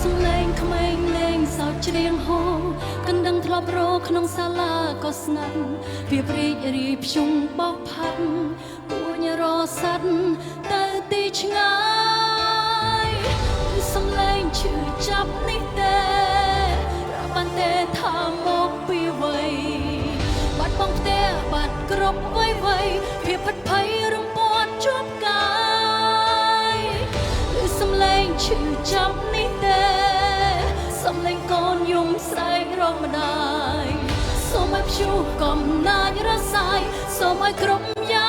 សំឡេងក្មេងលេងសើចច្រៀងហូកណ្ដឹងធ្លាប់រកក្នុងសាលាក៏ស្ងាត់វាព្រីករីភ្ជុំបោកផាត់គួញរស័តទៅទីឆ្ងាយសំឡេងឈឺចាប់នេះទេបានទេថាមកពីវ័យបាត់បងផ្ទះបាត់គ្រប់វ័យវាផិតភ័យរំពាត់ជាប់កាយឬសំឡេងឈឺចាប់នេះទេសំឡេងកូនយំស្រែករកម្ដាយសូមឲ្យព្យុះកំណាចរសាយសូមឲ្យគ្រប់យ៉ាង